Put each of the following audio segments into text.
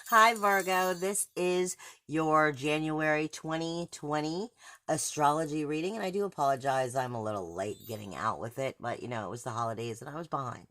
Hi, Virgo. This is your January 2020 astrology reading, and I do apologize. I'm a little late getting out with it, but it was the holidays and I was behind.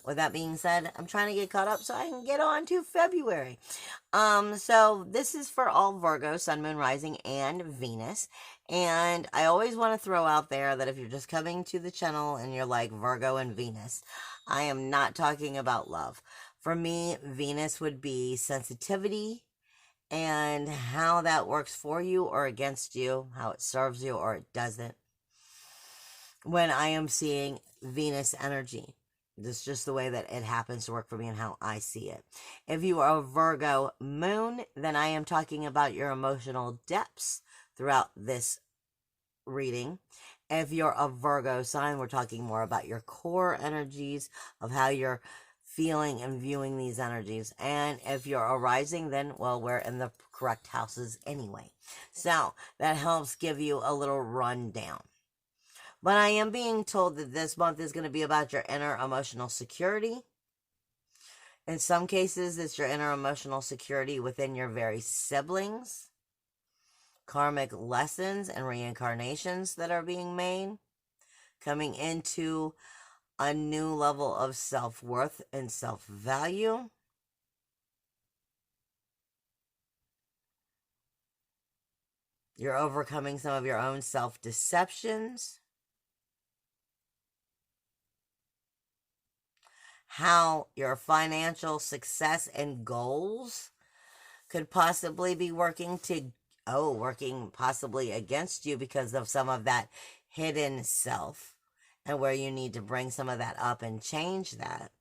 With that being said, I'm trying to get caught up so I can get on to February. So this is for all Virgo, Sun, Moon, Rising, and Venus. And I always want to throw out there that if you're just coming to the channel and you're like Virgo and Venus, I am not talking about love. For me, Venus would be sensitivity and how that works for you or against you, how it serves you or it doesn't. When I am seeing Venus energy, this is just the way that it happens to work for me and how I see it. If you are a Virgo moon, then I am talking about your emotional depths throughout this reading. If you're a Virgo sign, we're talking more about your core energies of how you're feeling and viewing these energies. And if you're a rising, then, well, we're in the correct houses anyway. So that helps give you a little rundown. But I am being told that this month is going to be about your inner emotional security. In some cases, it's your inner emotional security within your very siblings, karmic lessons and reincarnations that are being made, coming into a new level of self-worth and self-value. You're overcoming some of your own self-deceptions. How your financial success and goals could possibly be working possibly against you because of some of that hidden self, and where you need to bring some of that up and change that.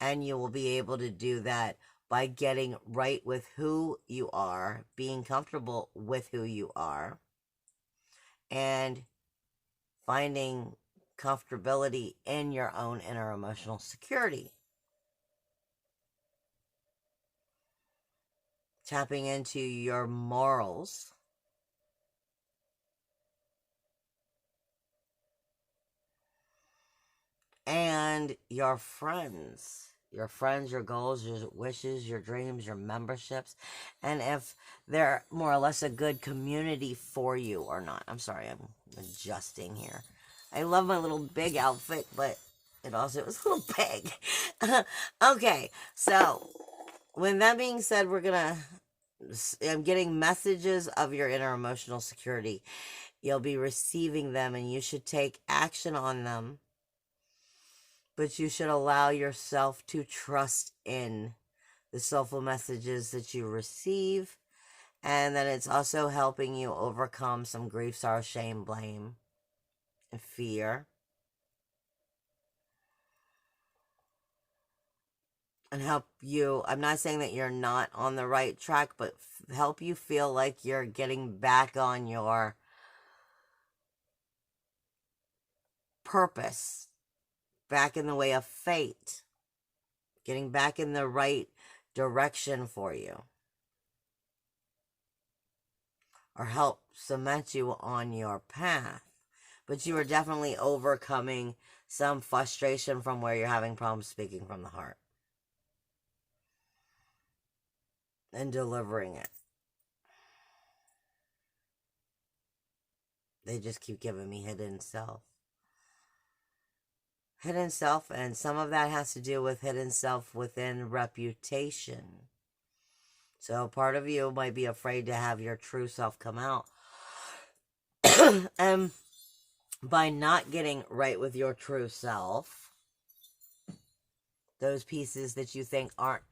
And you will be able to do that by getting right with who you are, being comfortable with who you are, and finding comfortability in your own inner emotional security. Tapping into your morals. And your friends. Your friends, your goals, your wishes, your dreams, your memberships. And if they're more or less a good community for you or not. I'm sorry, I'm adjusting here. I love my little big outfit, but it also was a little big. Okay, so with that being said, I'm getting messages of your inner emotional security. You'll be receiving them and you should take action on them. But you should allow yourself to trust in the soulful messages that you receive, and that it's also helping you overcome some grief, sorrow, shame, blame, and fear. And help you, I'm not saying that you're not on the right track, but help you feel like you're getting back on your purpose, back in the way of fate, getting back in the right direction for you, or help cement you on your path. But you are definitely overcoming some frustration from where you're having problems speaking from the heart and delivering it. They just keep giving me hidden self. Hidden self, and some of that has to do with hidden self within reputation. So part of you might be afraid to have your true self come out. And by not getting right with your true self, those pieces that you think aren't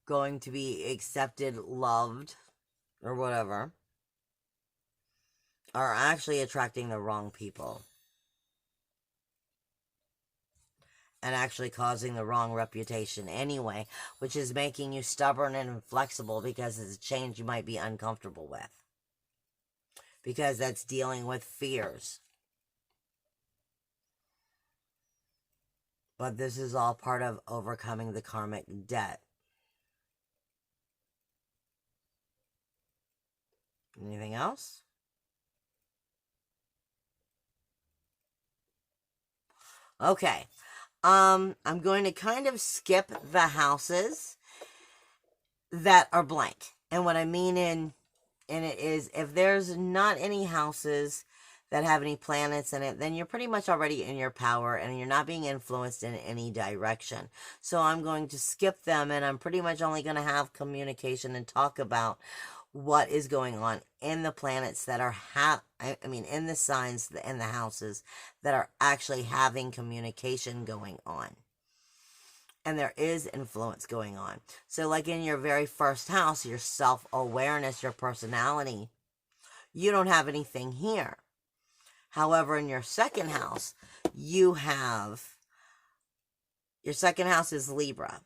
going to be accepted, loved, or whatever, are actually attracting the wrong people. And actually causing the wrong reputation anyway, which is making you stubborn and inflexible because it's a change you might be uncomfortable with. Because that's dealing with fears. But this is all part of overcoming the karmic debt. Anything else? Okay. I'm going to kind of skip the houses that are blank. And what I mean in it is, if there's not any houses that have any planets in it, then you're pretty much already in your power and you're not being influenced in any direction. So I'm going to skip them, and I'm pretty much only going to have communication and talk about what is going on in the planets that are in the signs and the houses that are actually having communication going on. And there is influence going on. So like in your very first house, your self-awareness, your personality, you don't have anything here. However, in your second house, your second house is Libra.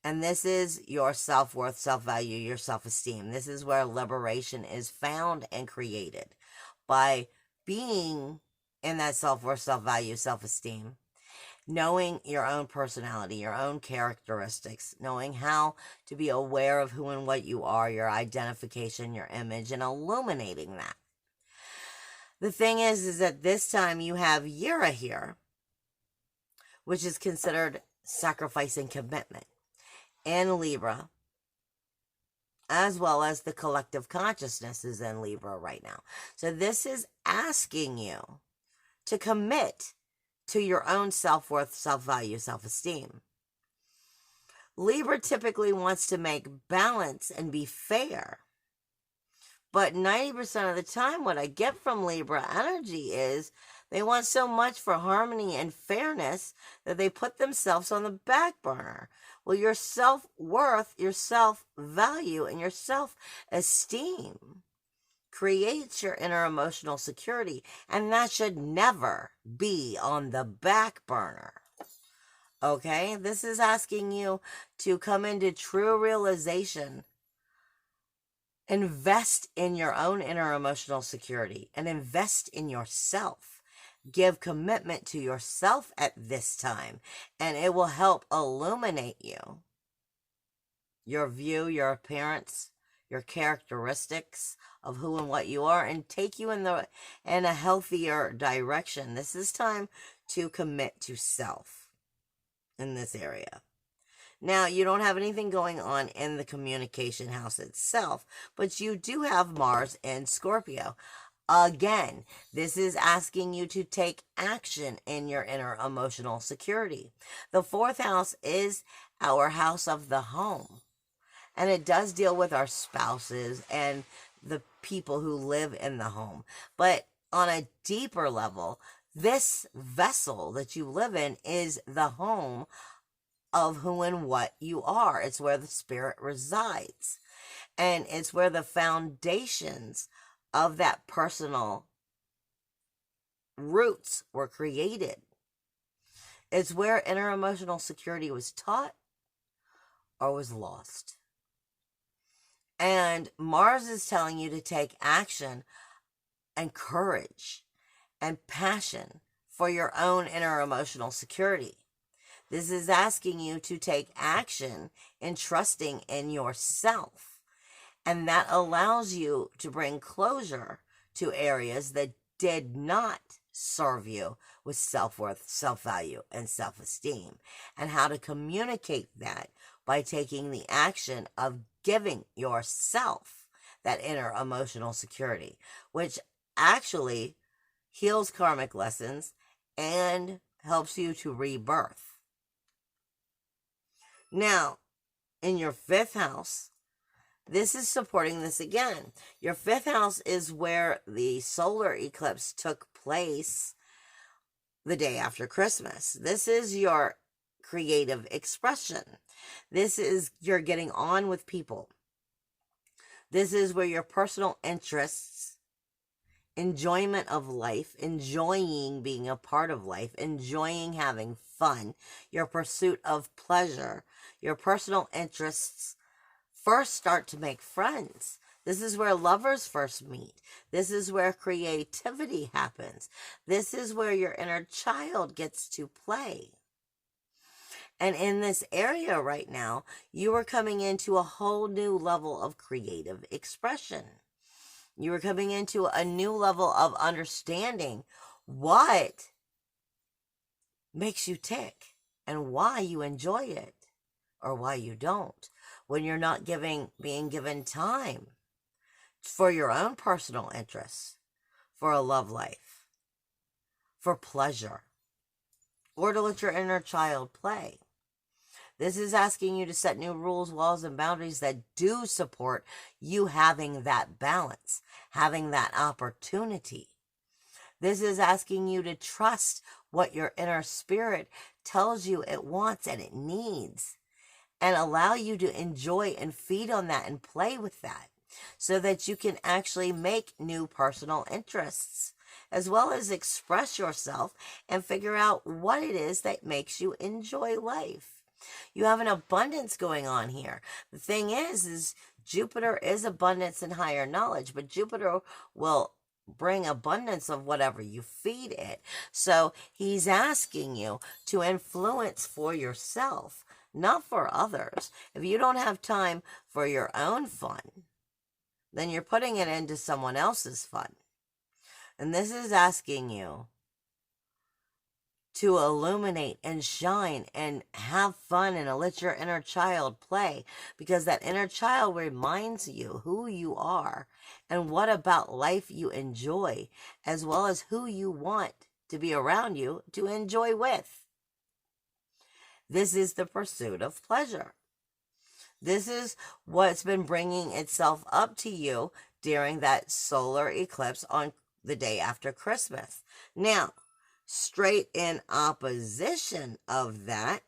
And this is your self-worth, self-value, your self-esteem. This is where liberation is found and created by being in that self-worth, self-value, self-esteem. Knowing your own personality, your own characteristics, knowing how to be aware of who and what you are, your identification, your image, and illuminating that. The thing is that this time you have Yira here, which is considered sacrifice and commitment, in Libra, as well as the collective consciousness is in Libra right now. So this is asking you to commit to your own self-worth, self-value, self-esteem. Libra typically wants to make balance and be fair. But 90% of the time, what I get from Libra energy is they want so much for harmony and fairness that they put themselves on the back burner. Well, your self-worth, your self-value, and your self-esteem creates your inner emotional security, and that should never be on the back burner. Okay? This is asking you to come into true realization. Invest in your own inner emotional security and invest in yourself. Give commitment to yourself at this time, and it will help illuminate you, your view, your appearance, your characteristics of who and what you are, and take you in a healthier direction. This is time to commit to self in this area. Now, you don't have anything going on in the communication house itself, but you do have Mars in Scorpio. Again, this is asking you to take action in your inner emotional security. The fourth house is our house of the home, and it does deal with our spouses and the people who live in the home. But on a deeper level, this vessel that you live in is the home of who and what you are. It's where the spirit resides. And it's where the foundations of that personal roots were created. It's where inner emotional security was taught or was lost. And Mars is telling you to take action and courage and passion for your own inner emotional security. This is asking you to take action in trusting in yourself. And that allows you to bring closure to areas that did not serve you with self-worth, self-value, and self-esteem. And how to communicate that by taking the action of giving yourself that inner emotional security, which actually heals karmic lessons and helps you to rebirth. Now, in your fifth house, this is supporting this again. Your fifth house is where the solar eclipse took place the day after Christmas. This is your creative expression. This is your getting on with people. This is where your personal interests, enjoyment of life, enjoying being a part of life, enjoying having fun, your pursuit of pleasure, your personal interests first start to make friends. This is where lovers first meet. This is where creativity happens. This is where your inner child gets to play. And in this area right now, you are coming into a whole new level of creative expression. You are coming into a new level of understanding what makes you tick. and why you enjoy it or why you don't. When you're not being given time for your own personal interests, for a love life, for pleasure, or to let your inner child play. This is asking you to set new rules, laws, and boundaries that do support you having that balance, having that opportunity. This is asking you to trust what your inner spirit tells you it wants and it needs, and allow you to enjoy and feed on that and play with that so that you can actually make new personal interests, as well as express yourself and figure out what it is that makes you enjoy life. You have an abundance going on here. The thing is Jupiter is abundance and higher knowledge, but Jupiter will bring abundance of whatever you feed it. So he's asking you to influence for yourself, not for others. If you don't have time for your own fun, then you're putting it into someone else's fun. And this is asking you to illuminate and shine and have fun and let your inner child play, because that inner child reminds you who you are and what about life you enjoy, as well as who you want to be around you to enjoy with. This is the pursuit of pleasure. This is what's been bringing itself up to you during that solar eclipse on the day after Christmas. Now, straight in opposition of that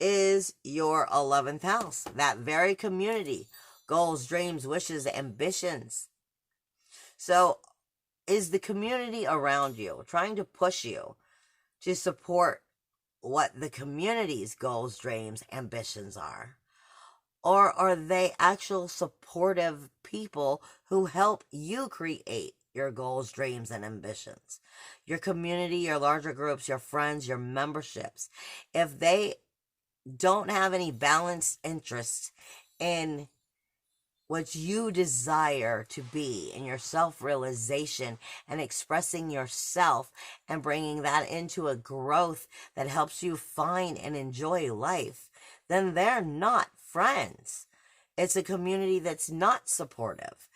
is your 11th house, that very community, goals, dreams, wishes, ambitions. So is the community around you trying to push you to support what the community's goals, dreams, ambitions are? Or are they actual supportive people who help you create your goals, dreams, and ambitions? Your community, your larger groups, your friends, your memberships. If they don't have any balanced interest in what you desire to be, in your self-realization and expressing yourself and bringing that into a growth that helps you find and enjoy life, then they're not friends. It's a community that's not supportive.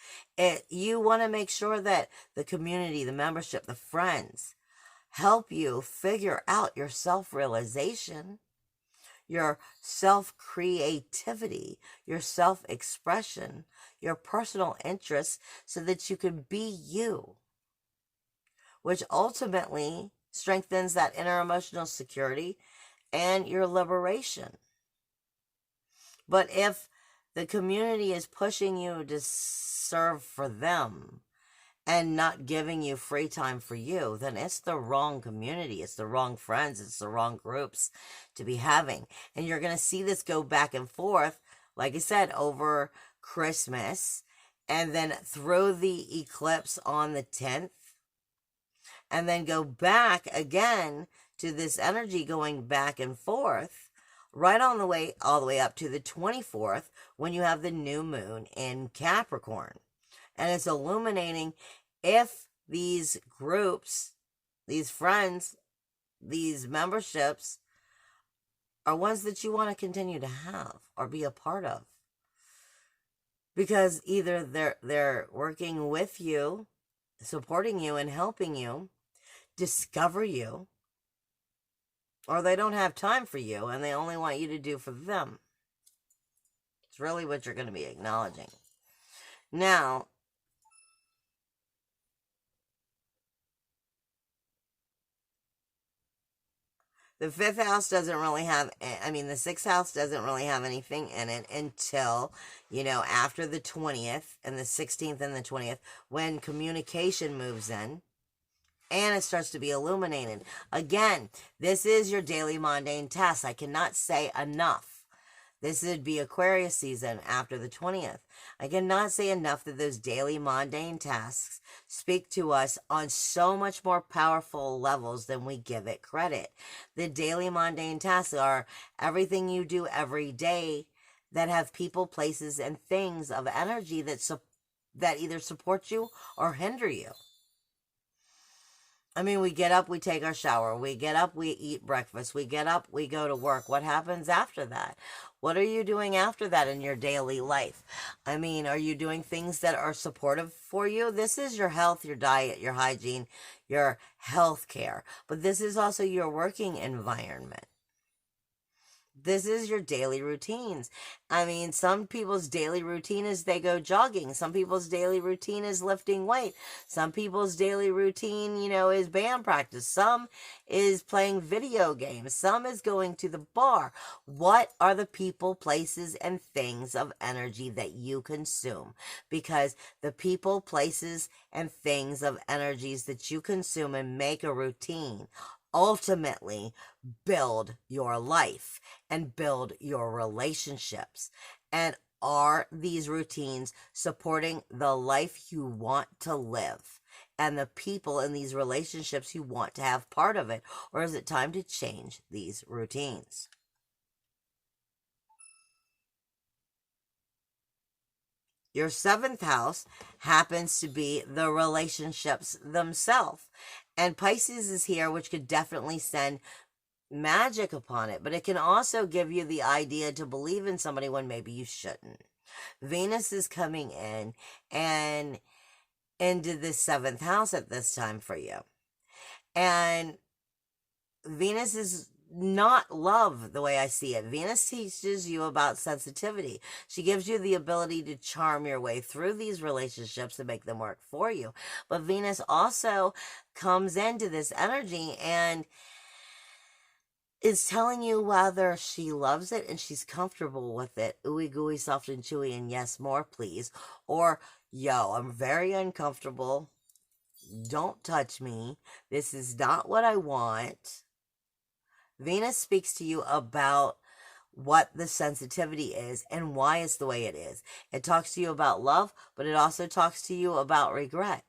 You want to make sure that the community, the membership, the friends help you figure out your self-realization, your self-creativity, your self-expression, your personal interests, so that you can be you, which ultimately strengthens that inner emotional security and your liberation. But if the community is pushing you to serve for them and not giving you free time for you, then it's the wrong community. It's the wrong friends. It's the wrong groups to be having. And you're going to see this go back and forth, like I said, over Christmas, and then through the eclipse on the 10th, and then go back again to this energy going back and forth right on the way, all the way up to the 24th, when you have the new moon in Capricorn. And it's illuminating if these groups, these friends, these memberships are ones that you want to continue to have or be a part of. Because either they're working with you, supporting you and helping you discover you, or they don't have time for you and they only want you to do for them. It's really what you're going to be acknowledging. Now, the 5th house doesn't really have, the 6th house doesn't really have anything in it until, after the 20th and the 16th and the 20th, when communication moves in and it starts to be illuminated. Again, this is your daily mundane tasks. I cannot say enough. This would be Aquarius season after the 20th. I cannot say enough that those daily mundane tasks speak to us on so much more powerful levels than we give it credit. The daily mundane tasks are everything you do every day that have people, places, and things of energy that either support you or hinder you. I mean, we get up, we take our shower. We get up, we eat breakfast. We get up, we go to work. What happens after that? What are you doing after that in your daily life? I mean, are you doing things that are supportive for you? This is your health, your diet, your hygiene, your health care. But this is also your working environment. This is your daily routines. I mean, some people's daily routine is they go jogging. Some people's daily routine is lifting weight. Some people's daily routine, is band practice. Some is playing video games. Some is going to the bar. What are the people, places, and things of energy that you consume? Because the people, places, and things of energies that you consume and make a routine ultimately build your life and build your relationships. And are these routines supporting the life you want to live and the people in these relationships you want to have part of it? Or is it time to change these routines? Your seventh house happens to be the relationships themselves. And Pisces is here, which could definitely send magic upon it, but it can also give you the idea to believe in somebody when maybe you shouldn't. Venus is coming in and into the seventh house at this time for you. And Venus is not love the way I see it. Venus teaches you about sensitivity. She gives you the ability to charm your way through these relationships and make them work for you. But Venus also comes into this energy and is telling you whether she loves it and she's comfortable with it, ooey gooey, soft and chewy, and yes, more please, or yo, I'm very uncomfortable, don't touch me, this is not what I want. Venus speaks to you about what the sensitivity is and why it's the way it is. It talks to you about love, but it also talks to you about regret.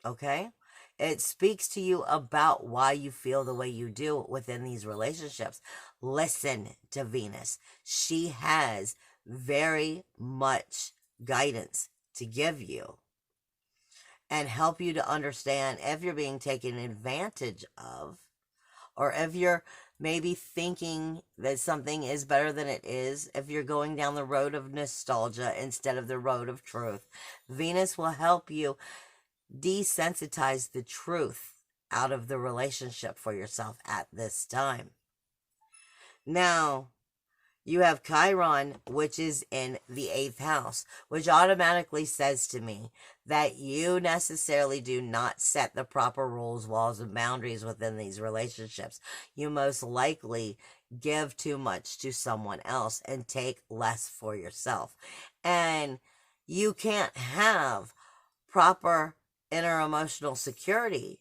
Okay? It speaks to you about why you feel the way you do within these relationships. Listen to Venus. She has very much guidance to give you and help you to understand if you're being taken advantage of, or if you're maybe thinking that something is better than it is, if you're going down the road of nostalgia instead of the road of truth. Venus will help you desensitize the truth out of the relationship for yourself at this time. Now, you have Chiron, which is in the eighth house, which automatically says to me that you necessarily do not set the proper rules, walls, and boundaries within these relationships. You most likely give too much to someone else and take less for yourself. And you can't have proper inner emotional security,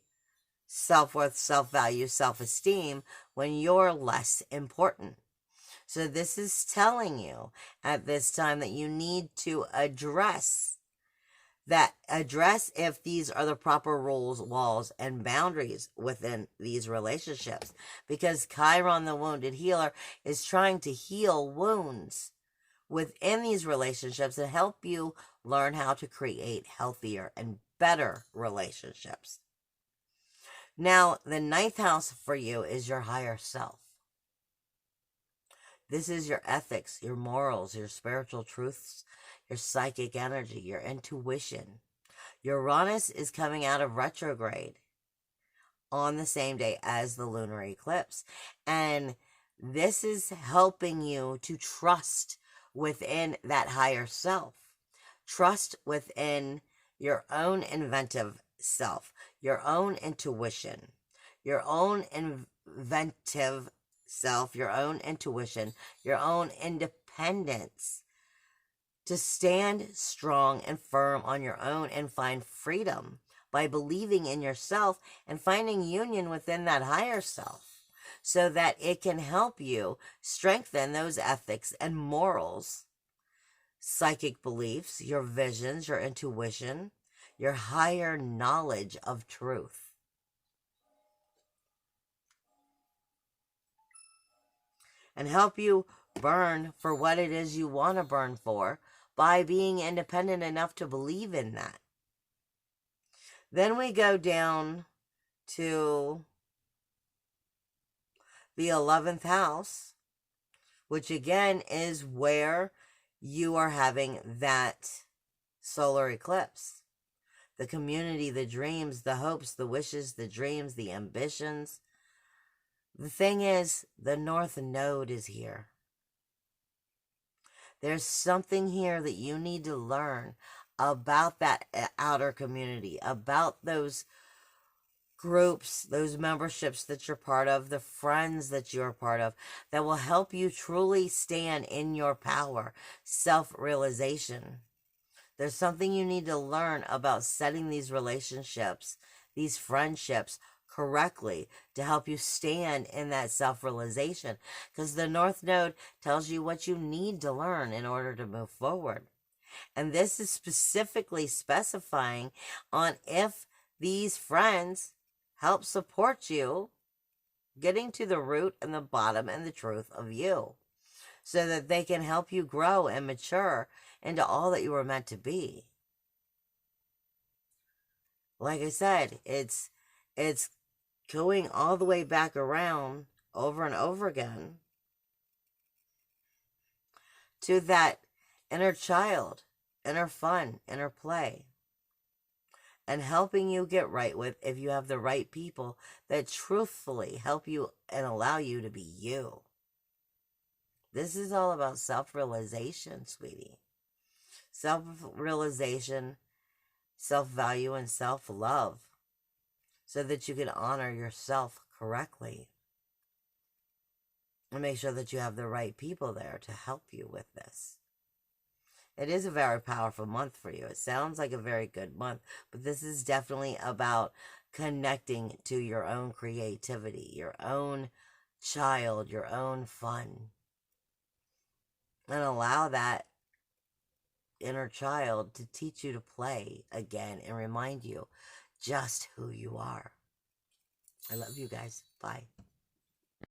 self-worth, self-value, self-esteem when you're less important. So this is telling you at this time that you need to address if these are the proper rules, walls, and boundaries within these relationships. Because Chiron, the wounded healer, is trying to heal wounds within these relationships and help you learn how to create healthier and better relationships. Now, the ninth house for you is your higher self. This is your ethics, your morals, your spiritual truths, your psychic energy, your intuition. Uranus is coming out of retrograde on the same day as the lunar eclipse. And this is helping you to trust within that higher self. Trust within your own inventive self, your own intuition, your own inventive self, your own intuition, your own independence, to stand strong and firm on your own and find freedom by believing in yourself and finding union within that higher self so that it can help you strengthen those ethics and morals, psychic beliefs, your visions, your intuition, your higher knowledge of truth. And help you burn for what it is you want to burn for by being independent enough to believe in that. Then we go down to the 11th house, which again is where you are having that solar eclipse. The community, the dreams, the hopes, the wishes, the dreams, the ambitions. The thing is, the North Node is here. There's something here that you need to learn about that outer community, about those groups, those memberships that you're part of, the friends that you're part of, that will help you truly stand in your power, self-realization. There's something you need to learn about setting these relationships, these friendships correctly to help you stand in that self-realization. Because the North Node tells you what you need to learn in order to move forward. And this is specifically specifying on if these friends help support you getting to the root and the bottom and the truth of you, so that they can help you grow and mature into all that you were meant to be. Like I said, it's going all the way back around over and over again to that inner child, inner fun, inner play, and helping you get right with, if you have the right people that truthfully help you and allow you to be you. This is all about self-realization, sweetie. Self-realization, self-value, and self-love, so that you can honor yourself correctly. And make sure that you have the right people there to help you with this. It is a very powerful month for you. It sounds like a very good month, but this is definitely about connecting to your own creativity, your own child, your own fun. And allow that inner child to teach you to play again and remind you just who you are. I love you guys. Bye.